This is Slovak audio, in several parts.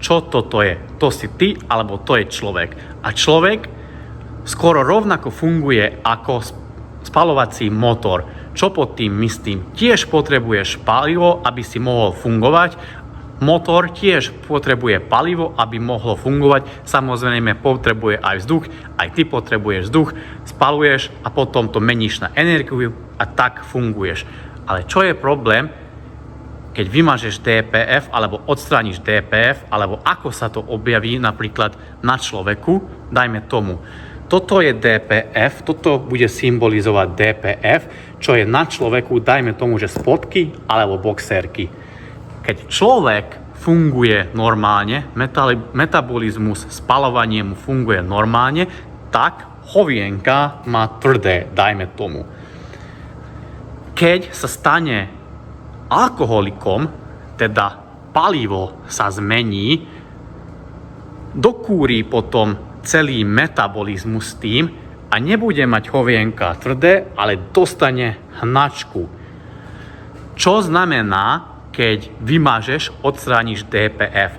čo toto je. To si ty, alebo to je človek. A človek skoro rovnako funguje ako spaľovací motor. Čo pod tým myslím? Tiež potrebuješ palivo, aby si mohol fungovať. Motor tiež potrebuje palivo, aby mohlo fungovať. Samozrejme potrebuje aj vzduch, aj ty potrebuješ vzduch, spaľuješ a potom to meníš na energiu a tak funguješ. Ale čo je problém, keď vymažeš DPF alebo odstrániš DPF, alebo ako sa to objaví napríklad na človeku, dajme tomu. Toto je DPF, toto bude symbolizovať DPF, čo je na človeku, dajme tomu, že spodky alebo boxerky. Keď človek funguje normálne, metabolizmus, spaľovanie mu funguje normálne, tak hovienka má tvrdé, dajme tomu. Keď sa stane alkoholikom, teda palivo sa zmení, dokúri potom celý metabolizmus s tým a nebude mať hovienka tvrdé, ale dostane hnačku. Čo znamená, keď vymažeš, odstrániš DPF?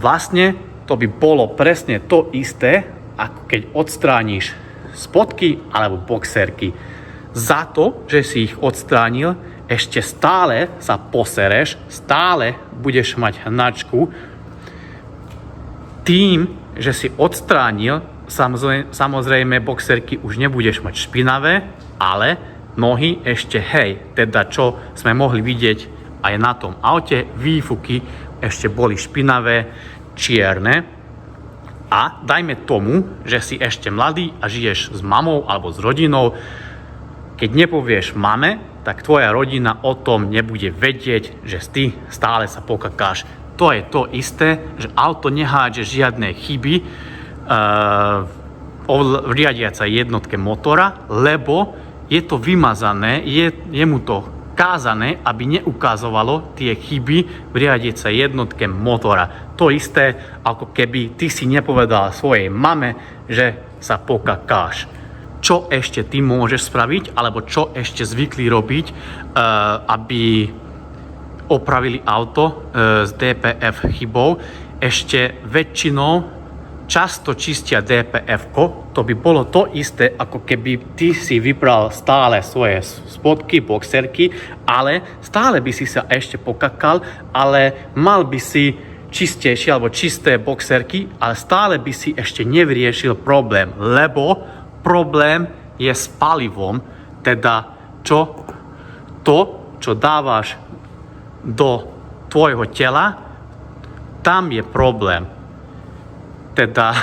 Vlastne to by bolo presne to isté, ako keď odstrániš spodky alebo boxerky. Za to, že si ich odstránil, ešte stále sa posereš, stále budeš mať hnačku. Tým, že si odstránil, samozrejme boxerky už nebudeš mať špinavé, ale nohy ešte teda čo sme mohli vidieť aj na tom aute, výfuky ešte boli špinavé, čierne. A dajme tomu, že si ešte mladý a žiješ s mamou alebo s rodinou. Keď nepovieš mame, tak tvoja rodina o tom nebude vedieť, že ty stále sa pokakáš. To je to isté, že auto nehádže žiadne chyby v riadiacej jednotke motora, lebo je to vymazané, je mu to kázané, aby neukazovalo tie chyby v riadiacej jednotke motora. To isté, ako keby ty si nepovedal svojej mame, že sa pokakáš. Čo ešte ty môžeš spraviť, alebo čo ešte zvykli robiť, aby opravili auto s DPF chybou. Ešte väčšinou často čistia DPF-ko. To by bolo to isté, ako keby ty si vybral stále svoje spodky, boxerky, ale stále by si sa ešte pokakal, ale mal by si čistejšie alebo čisté boxerky, ale stále by si ešte nevyriešil problém, lebo problém je s palivom, teda čo dávaš do tvojho tela, tam je problém. Teda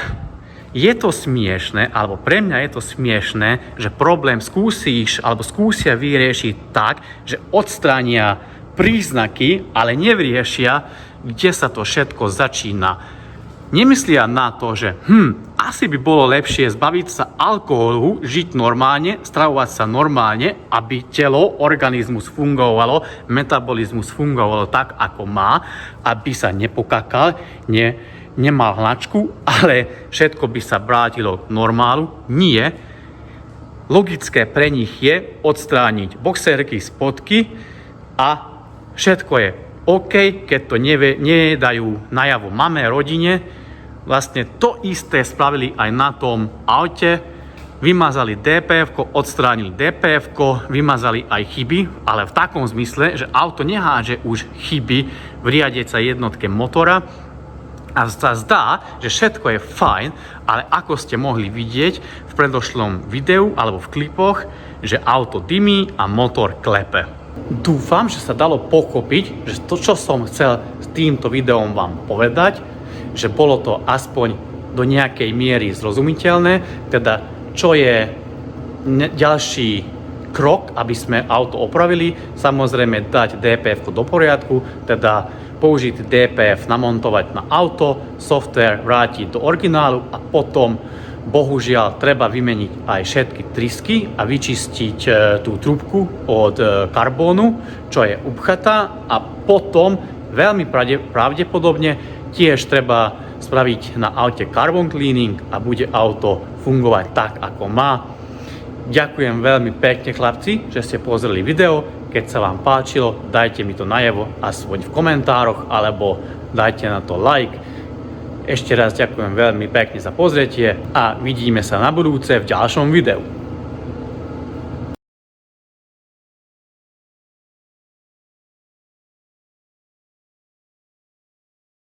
je to smiešné, alebo pre mňa je to smiešné, že problém skúsia vyriešiť tak, že odstránia príznaky, ale nevyriešia, kde sa to všetko začína. Nemyslia na to, že asi by bolo lepšie zbaviť sa alkoholu, žiť normálne, stravovať sa normálne, aby telo, organizmus fungovalo, metabolizmus fungovalo tak, ako má, aby sa nepokakal, nemal hnačku, ale všetko by sa vrátilo k normálu. Nie. Logické pre nich je odstrániť boxerky, spodky a všetko je OK, keď to nedajú najavo mame, rodine. Vlastne to isté spravili aj na tom aute. Vymazali DPF-ko, odstránili DPF-ko, vymazali aj chyby, ale v takom zmysle, že auto nehádže už chyby v riadiacej jednotke motora. A sa zdá, že všetko je fajn, ale ako ste mohli vidieť v predošlom videu alebo v klipoch, že auto dymí a motor klepe. Dúfam, že sa dalo pochopiť, že to, čo som chcel s týmto videom vám povedať, že bolo to aspoň do nejakej miery zrozumiteľné, teda čo je ďalší krok, aby sme auto opravili. Samozrejme dať DPF do poriadku, teda použiť DPF, namontovať na auto, software vrátiť do originálu a potom bohužiaľ treba vymeniť aj všetky trysky a vyčistiť tú trúbku od karbónu, čo je upchatá, a potom veľmi pravdepodobne tiež treba spraviť na aute carbon cleaning a bude auto fungovať tak, ako má. Ďakujem veľmi pekne, chlapci, že ste pozreli video. Keď sa vám páčilo, dajte mi to najavo aspoň v komentároch, alebo dajte na to like. Ešte raz ďakujem veľmi pekne za pozretie a vidíme sa na budúce v ďalšom videu.